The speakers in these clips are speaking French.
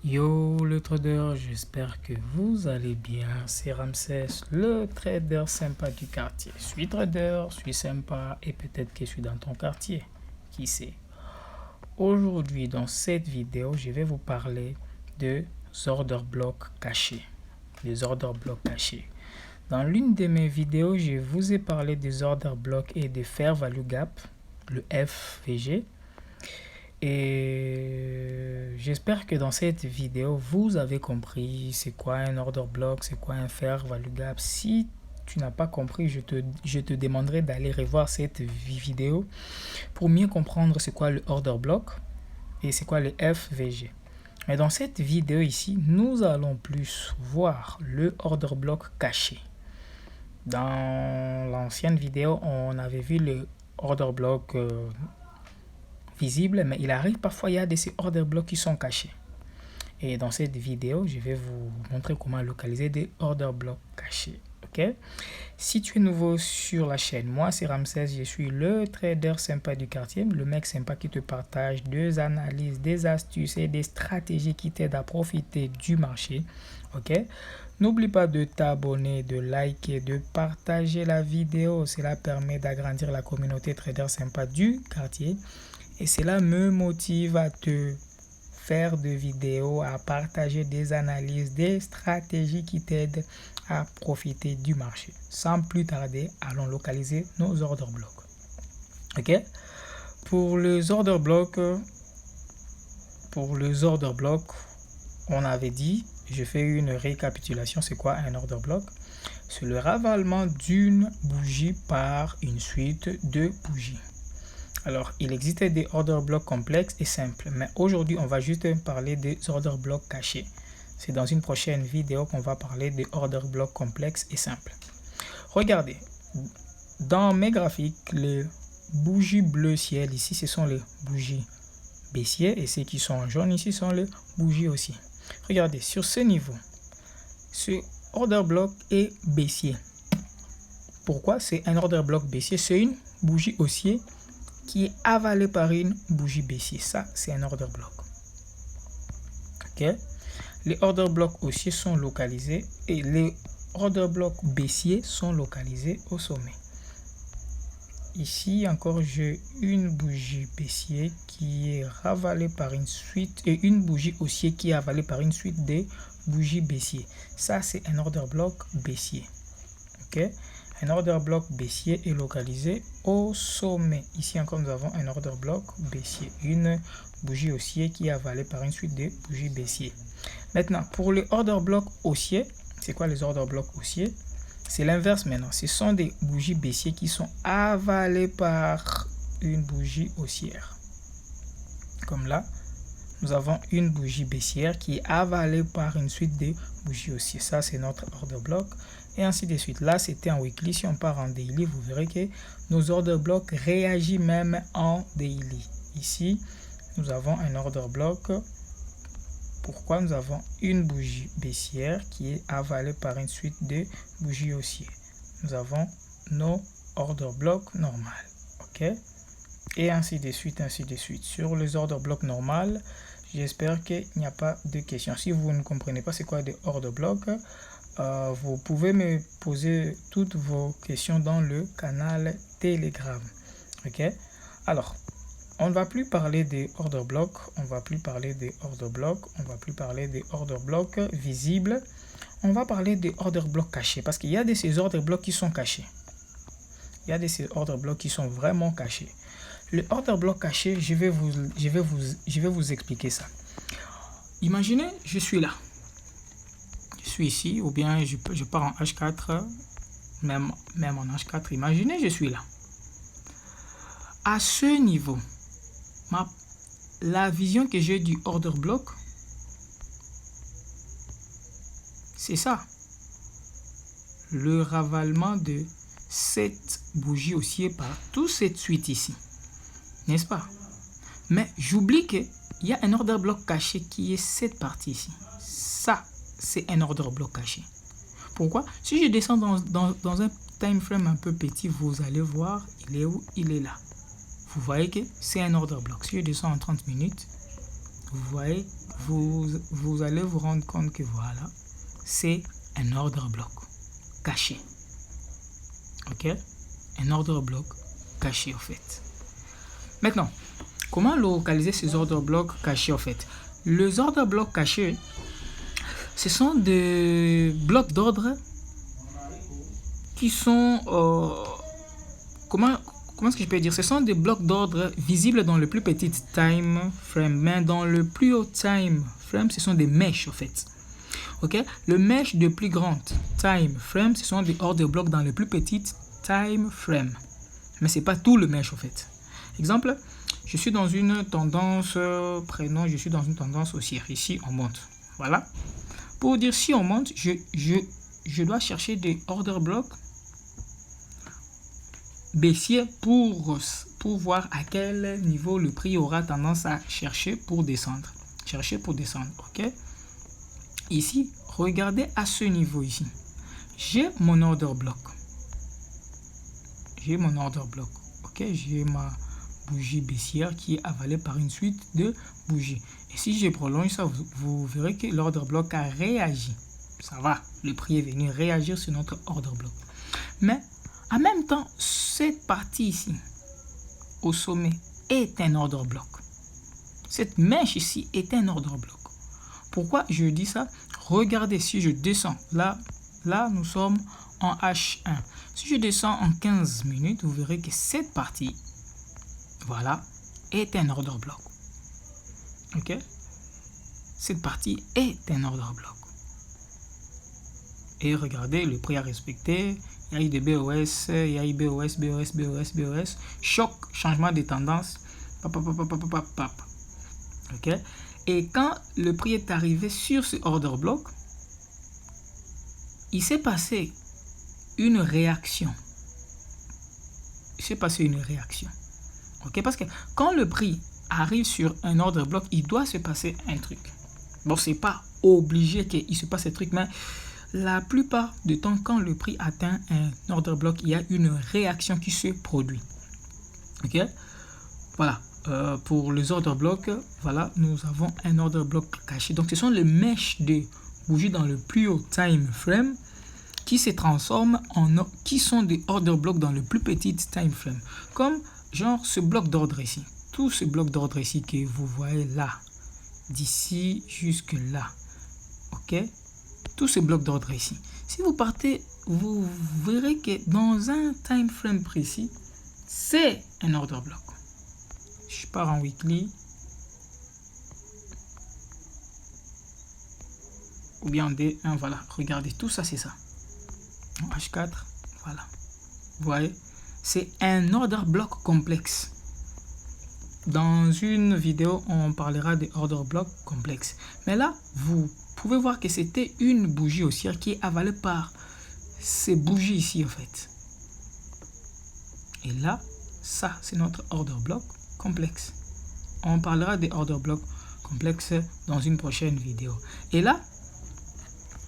Yo le trader, j'espère que vous allez bien. C'est Ramsès, le trader sympa du quartier. Je suis trader, je suis sympa et peut-être que je suis dans ton quartier. Qui sait? Aujourd'hui, dans cette vidéo, je vais vous parler de order blocs cachés. Les order blocs cachés. Dans l'une de mes vidéos, je vous ai parlé des order blocs et des fair value gap, le FVG. Et j'espère que dans cette vidéo, vous avez compris c'est quoi un order block, c'est quoi un fair value gap. Si tu n'as pas compris, je te demanderai d'aller revoir cette vidéo pour mieux comprendre c'est quoi le order block et c'est quoi le FVG. Mais dans cette vidéo ici, nous allons plus voir le order block caché. Dans l'ancienne vidéo, on avait vu le order block visible, mais il arrive parfois il y a de ces order blocks qui sont cachés. Et dans cette vidéo, je vais vous montrer comment localiser des order blocks cachés. Ok? Si tu es nouveau sur la chaîne, moi c'est Ramsès, je suis le trader sympa du quartier, le mec sympa qui te partage des analyses, des astuces et des stratégies qui t'aident à profiter du marché. Ok? N'oublie pas de t'abonner, de liker, de partager la vidéo. Cela permet d'agrandir la communauté trader sympa du quartier. Et cela me motive à te faire des vidéos, à partager des analyses, des stratégies qui t'aident à profiter du marché. Sans plus tarder, allons localiser nos order blocks. Ok? Pour les order blocks, on avait dit, je fais une récapitulation, c'est quoi un order block? C'est le ravalement d'une bougie par une suite de bougies. Alors, il existait des order blocks complexes et simples, mais aujourd'hui, on va juste parler des order blocks cachés. C'est dans une prochaine vidéo qu'on va parler des order blocks complexes et simples. Regardez, dans mes graphiques, les bougies bleu ciel ici, ce sont les bougies baissiers et ceux qui sont en jaune ici sont les bougies haussiers. Regardez, sur ce niveau, ce order block est baissier. Pourquoi c'est un order block baissier? C'est une bougie haussier qui est avalé par une bougie baissier. Ça, c'est un order block. Ok? Les order blocks haussiers sont localisés et les order blocks baissiers sont localisés au sommet. Ici, encore, j'ai une bougie baissier qui est ravalée par une suite et une bougie haussier qui est avalée par une suite de bougies baissiers. Ça, c'est un order block baissier. Ok? Un order block baissier est localisé au sommet. Ici encore, nous avons un order block baissier. Une bougie haussier qui est avalée par une suite de bougies baissiers. Maintenant, pour les order block haussiers, c'est quoi les order block haussiers? C'est l'inverse maintenant. Ce sont des bougies baissiers qui sont avalées par une bougie haussière. Comme là, nous avons une bougie baissière qui est avalée par une suite de bougies haussières. Ça, c'est notre order block. Et ainsi de suite. Là, c'était en weekly. Si on part en daily, vous verrez que nos order blocks réagissent même en daily. Ici, nous avons un order block. Pourquoi? Nous avons une bougie baissière qui est avalée par une suite de bougies haussières. Nous avons nos order blocks normales. OK? Et ainsi de suite, ainsi de suite. Sur les order blocks normales, j'espère qu'il n'y a pas de questions. Si vous ne comprenez pas c'est quoi des order blocks, vous pouvez me poser toutes vos questions dans le canal Telegram. Ok? Alors, on ne va plus parler des order blocks, on va plus parler des order blocks, on va plus parler des order blocks visibles. On va parler des order blocks cachés parce qu'il y a de ces order blocks qui sont cachés. Il y a de ces order blocks qui sont vraiment cachés. Le order block caché, je vais vous expliquer ça. Imaginez, je suis là. Je suis ici, ou bien je pars en H4, même en H4. Imaginez, je suis là. À ce niveau, la vision que j'ai du order block, c'est ça. Le ravalement de cette bougie haussière par toute cette suite ici. N'est-ce pas? Mais j'oublie qu'il y a un order block caché qui est cette partie ici. Ça, c'est un order block caché. Pourquoi? Si je descends dans un time frame un peu petit, vous allez voir, il est où? Il est là. Vous voyez que c'est un order block. Si je descends en 30 minutes, vous voyez, vous allez vous rendre compte que voilà, c'est un order block caché. Ok, un order block caché en fait. Maintenant, comment localiser ces order blocks cachés en fait? Les order blocks cachés, ce sont des blocs d'ordre qui sont comment est-ce que je peux dire? Ce sont des blocs d'ordre visibles dans le plus petit time frame, mais dans le plus haut time frame, ce sont des meshes en fait. Ok, le mesh de plus grande time frame, ce sont des order blocks dans le plus petit time frame, mais c'est pas tout le mesh en fait. Exemple, je suis dans une tendance prénom, je suis dans une tendance haussière. Ici, on monte. Voilà. Pour dire si on monte, je dois chercher des order blocks baissiers pour voir à quel niveau le prix aura tendance à chercher pour descendre. Chercher pour descendre, ok? Ici, regardez à ce niveau ici. J'ai mon order block. J'ai mon order block, ok? J'ai ma bougie baissière qui est avalée par une suite de bougies. Et si je prolonge ça, vous verrez que l'order block a réagi. Ça va, le prix est venu réagir sur notre order block. Mais en même temps, cette partie ici, au sommet, est un order block. Cette mèche ici est un order block. Pourquoi je dis ça? Regardez, si je descends, là nous sommes en H1. Si je descends en 15 minutes, vous verrez que cette partie, voilà, est un order block. Ok? Cette partie est un order block. Et regardez, le prix à respecter. Il y a eu des BOS, il y a eu BOS, BOS, BOS, BOS. Choc, changement de tendance. Ok? Et quand le prix est arrivé sur ce order block, il s'est passé une réaction. Il s'est passé une réaction. Ok? Parce que quand le prix arrive sur un order block, il doit se passer un truc. Bon, c'est pas obligé qu'il se passe un truc, mais la plupart du temps, quand le prix atteint un order block, il y a une réaction qui se produit. Ok? Voilà. Pour les order blocks, voilà, nous avons un order block caché. Donc, ce sont les mèches de bougies dans le plus haut time frame qui se transforment qui sont des order blocks dans le plus petit time frame. Comme genre ce bloc d'ordre ici. Tout ce bloc d'ordre ici que vous voyez là, d'ici jusque là. Ok? Tous ces blocs d'ordre ici. Si vous partez, vous verrez que dans un time frame précis, c'est un order block. Je pars en weekly. Ou bien en D1, voilà. Regardez, tout ça, c'est ça. En H4, voilà. Vous voyez, c'est un order block complexe. Dans une vidéo, on parlera des order blocks complexes. Mais là, vous pouvez voir que c'était une bougie haussière qui est avalée par ces bougies ici, en fait. Et là, ça, c'est notre order block complexe. On parlera des order blocks complexes dans une prochaine vidéo. Et là,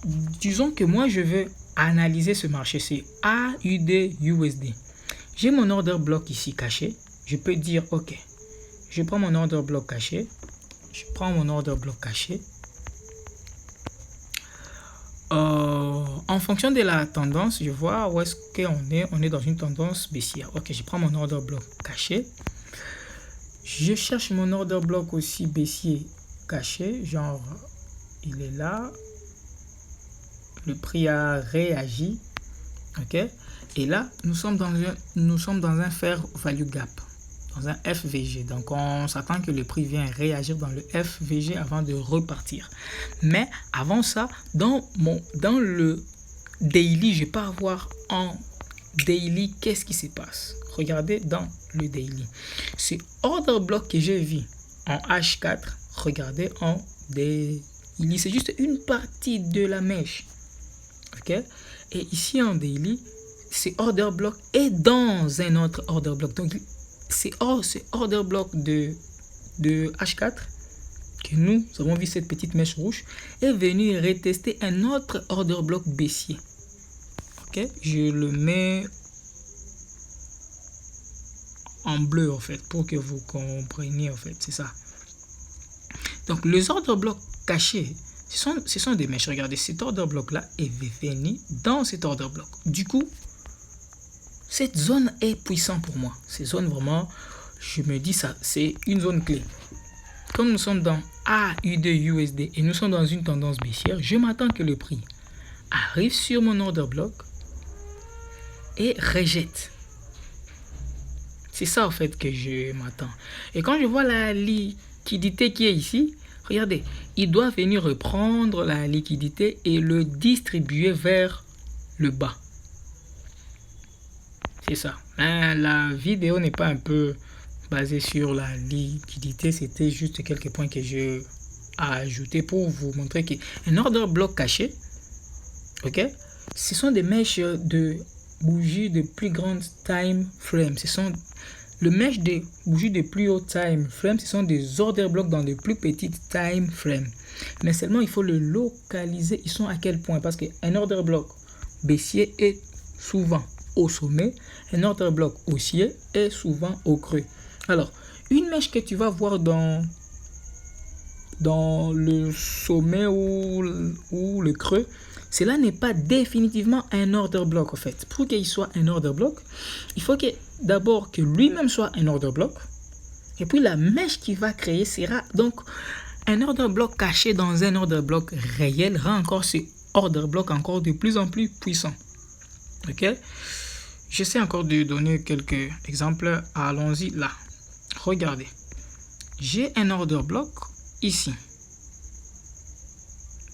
disons que moi, je veux analyser ce marché. C'est AUD USD. J'ai mon order block ici caché. Je peux dire, ok, je prends mon order block caché. Je prends mon order block caché. En fonction de la tendance, je vois où est-ce qu'on est. On est dans une tendance baissière. Ok, je prends mon order block caché. Je cherche mon order block aussi baissier caché. Genre, il est là. Le prix a réagi. Ok. Et là, nous sommes dans un fair value gap. Dans un FVG. Donc, on s'attend que le prix vienne réagir dans le FVG avant de repartir. Mais avant ça, dans le daily, je vais pas voir en daily qu'est-ce qui se passe. Regardez dans le daily. C'est order block que j'ai vu en H4. Regardez en daily. C'est juste une partie de la mèche. Ok? Et ici en daily, c'est order block est dans un autre order block. Donc, c'est order block de H4 que nous avons vu cette petite mèche rouge est venu retester un autre order block baissier. Ok, je le mets en bleu en fait pour que vous compreniez en fait, c'est ça. Donc, les order blocs cachés, ce sont des mèches. Regardez, cet order bloc-là est venu dans cet order bloc. Du coup, cette zone est puissante pour moi. Cette zone, vraiment, je me dis ça, c'est une zone clé. Comme nous sommes dans AU2 USD et nous sommes dans une tendance baissière, je m'attends que le prix arrive sur mon order bloc et rejette. C'est ça, en fait, que je m'attends. Et quand je vois la liquidité qui est ici, regardez, il doit venir reprendre la liquidité et le distribuer vers le bas. C'est ça. La vidéo n'est pas un peu basée sur la liquidité. C'était juste quelques points que je ai ajoutés pour vous montrer qu'un order bloc caché, ok, ce sont des mèches de bougies de plus grande time frame. Ce sont le mèche de bougies de plus haut time frame. Ce sont des order blocks dans de plus petites time frame. Mais seulement il faut le localiser. Ils sont à quel point? Parce qu'un order block baissier est souvent au sommet. Un order block haussier est souvent au creux. Alors, une mèche que tu vas voir dans le sommet ou le creux, cela n'est pas définitivement un order block en fait. Pour qu'il soit un order block, il faut d'abord que lui-même soit un order block. Et puis la mèche qu'il va créer sera donc un order block caché dans un order block réel, rend encore ce order block encore de plus en plus puissant. Ok? J'essaie encore de donner quelques exemples. Allons-y là. Regardez. J'ai un order block ici.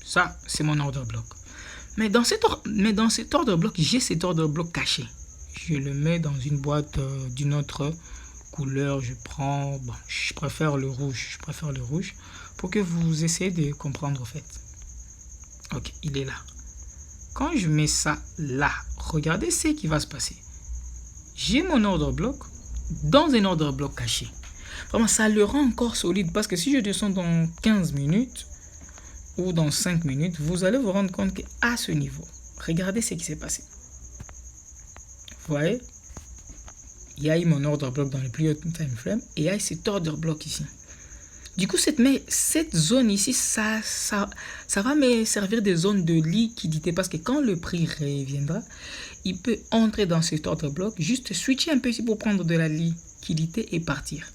Ça, c'est mon order block. Mais dans cet order block, j'ai cet order block caché. Je le mets dans une boîte d'une autre couleur. Je préfère le rouge. Je préfère le rouge pour que vous essayez de comprendre en fait. Ok, il est là. Quand je mets ça là, regardez ce qui va se passer. J'ai mon order block dans un order block caché. Vraiment, ça le rend encore solide parce que si je descends dans 15 minutes ou dans 5 minutes, vous allez vous rendre compte qu'à ce niveau, regardez ce qui s'est passé. Vous voyez, il y a eu mon order block dans le plus haut time frame et il y a cet order block ici. Du coup, cette zone ici, ça va me servir de zone de liquidité parce que quand le prix reviendra, il peut entrer dans cet order block, juste switcher un peu ici pour prendre de la liquidité et partir.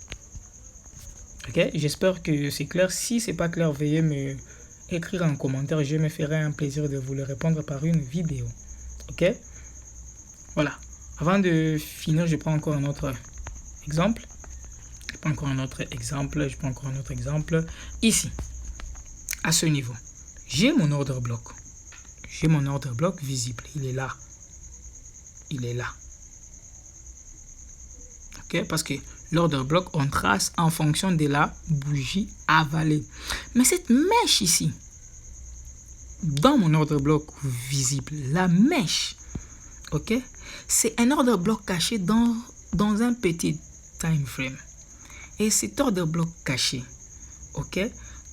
Ok, j'espère que c'est clair. Si ce n'est pas clair, veuillez me écrire en commentaire. Je me ferai un plaisir de vous le répondre par une vidéo. Ok, voilà. Avant de finir, je prends encore un autre exemple. Je prends encore un autre exemple. Ici, à ce niveau, j'ai mon order block. J'ai mon order block visible. Il est là. Il est là. Ok, parce que l'order block, on trace en fonction de la bougie avalée. Mais cette mèche ici, dans mon order block visible, la mèche, ok, c'est un order block caché dans un petit time frame. Et cet order block caché, ok,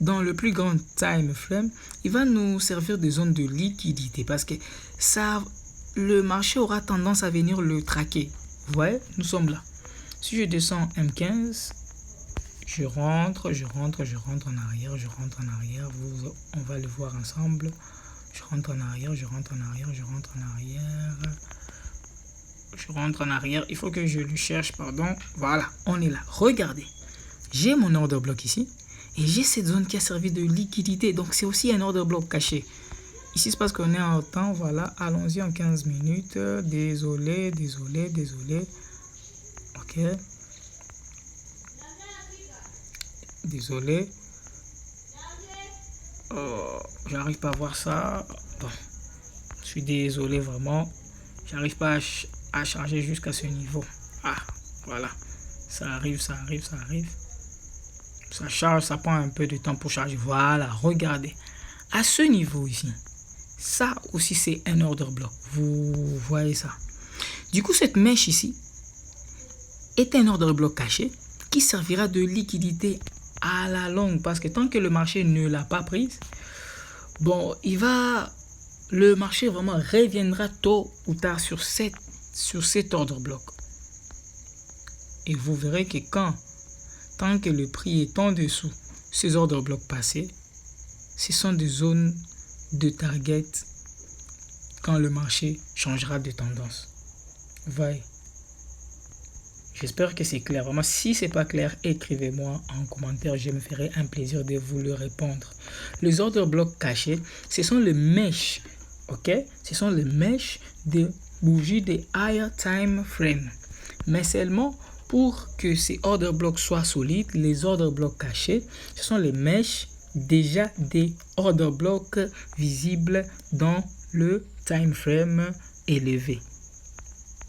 dans le plus grand time frame, il va nous servir de zone de liquidité parce que le marché aura tendance à venir le traquer. Vous voyez, nous sommes là. Si je descends M15, je rentre en arrière, on va le voir ensemble. Je rentre en arrière. Il faut que je le cherche, pardon. Voilà, on est là. Regardez, j'ai mon order block ici et j'ai cette zone qui a servi de liquidité. Donc, c'est aussi un order block caché. Ici, c'est parce qu'on est en temps. Voilà, allons-y en 15 minutes. Désolé. Ok. Désolé. J'arrive pas à voir ça. Bon, je suis désolé vraiment. J'arrive pas à charger jusqu'à ce niveau. Ah, voilà. Ça arrive. Ça charge, ça prend un peu de temps pour charger. Voilà, regardez. À ce niveau ici, ça aussi c'est un order block. Vous voyez ça. Du coup, cette mèche ici est un order block caché qui servira de liquidité à la longue. Parce que tant que le marché ne l'a pas prise, bon, le marché vraiment reviendra tôt ou tard sur cet order block. Et vous verrez que tant que le prix est en dessous ces order blocks passés, ce sont des zones de target quand le marché changera de tendance. Voyez. J'espère que c'est clair. Vraiment, si ce n'est pas clair, écrivez-moi en commentaire. Je me ferai un plaisir de vous le répondre. Les order blocks cachés, ce sont les mèches. Ok? Ce sont les mèches de bougies de higher time frame. Mais seulement pour que ces order blocks soient solides, les order blocks cachés, ce sont les mèches déjà des order blocks visibles dans le time frame élevé.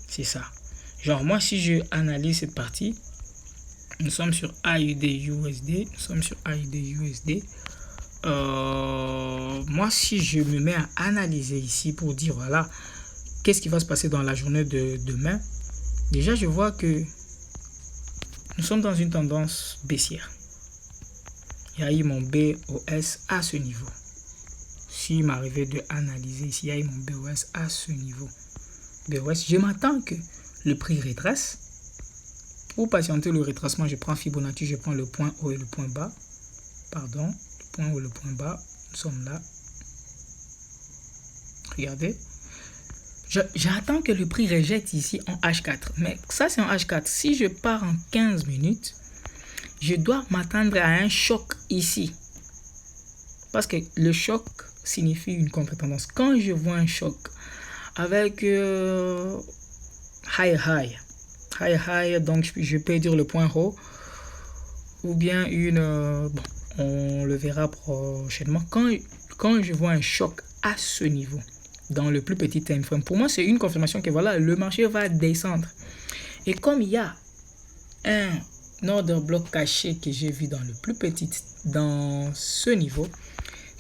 C'est ça. Genre, moi, si je analyse cette partie, nous sommes sur AUD USD. Moi, si je me mets à analyser ici pour dire, voilà, qu'est-ce qui va se passer dans la journée de demain, déjà, je vois que nous sommes dans une tendance baissière. Il y a eu mon BOS à ce niveau. S'il m'arrivait de analyser ici, il y a eu mon BOS à ce niveau. BOS, je m'attends que le prix retrace. Pour patienter le retracement, je prends Fibonacci, je prends le point haut et le point bas. Pardon, le point haut et le point bas. Nous sommes là. Regardez. J'attends que le prix rejette ici en H4. Mais ça, c'est en H4. Si je pars en 15 minutes, je dois m'attendre à un choc ici. Parce que le choc signifie une contre-tendance. Quand je vois un choc avec high, donc je peux dire le point haut, ou bien bon, on le verra prochainement. Quand je vois un choc à ce niveau, dans le plus petit time frame, pour moi c'est une confirmation que voilà, le marché va descendre. Et comme il y a un order block caché que j'ai vu dans le plus petit, dans ce niveau,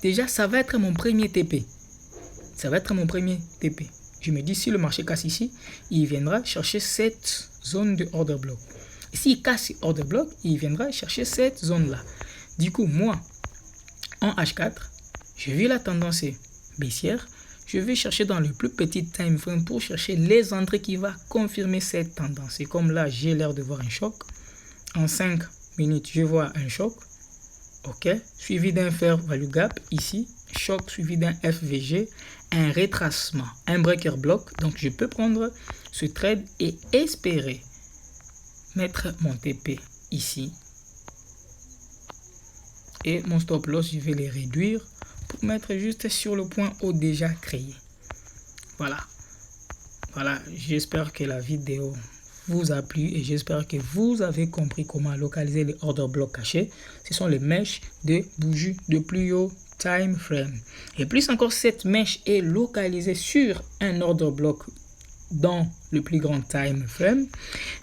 déjà ça va être mon premier TP. Je me dis, si le marché casse ici, il viendra chercher cette zone de order block. Et s'il casse order block, il viendra chercher cette zone-là. Du coup, moi, en H4, je vis la tendance baissière. Je vais chercher dans le plus petit time frame pour chercher les entrées qui vont confirmer cette tendance. Et comme là, j'ai l'air de voir un choc. En 5 minutes, je vois un choc. OK. Suivi d'un fair value gap ici. Choc suivi d'un FVG. Un retracement, un breaker block. Donc, je peux prendre ce trade et espérer mettre mon TP ici. Et mon stop loss, je vais les réduire pour mettre juste sur le point haut déjà créé. Voilà, j'espère que la vidéo vous a plu et j'espère que vous avez compris comment localiser les order blocks cachés. Ce sont les mèches de bougies de plus haut time frame. Et plus encore, cette mèche est localisée sur un order block dans le plus grand time frame.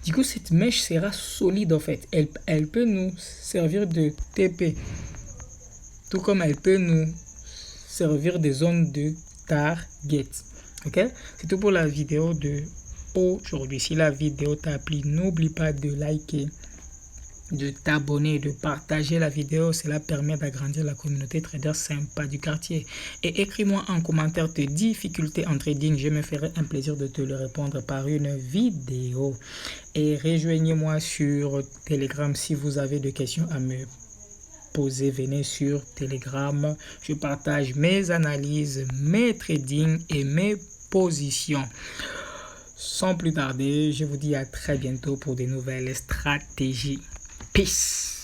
Du coup, cette mèche sera solide en fait. Elle peut nous servir de TP. Tout comme elle peut nous servir des zones de target. Ok? C'est tout pour la vidéo de aujourd'hui. Si la vidéo t'a plu, n'oublie pas de liker, de t'abonner, de partager la vidéo. Cela permet d'agrandir la communauté trader sympa du quartier. Et écris-moi en commentaire tes difficultés en trading. Je me ferai un plaisir de te le répondre par une vidéo. Et rejoignez-moi sur Telegram si vous avez des questions à me poser. Venez sur Telegram. Je partage mes analyses, mes trading et mes positions. Sans plus tarder, je vous dis à très bientôt pour de nouvelles stratégies. Peace.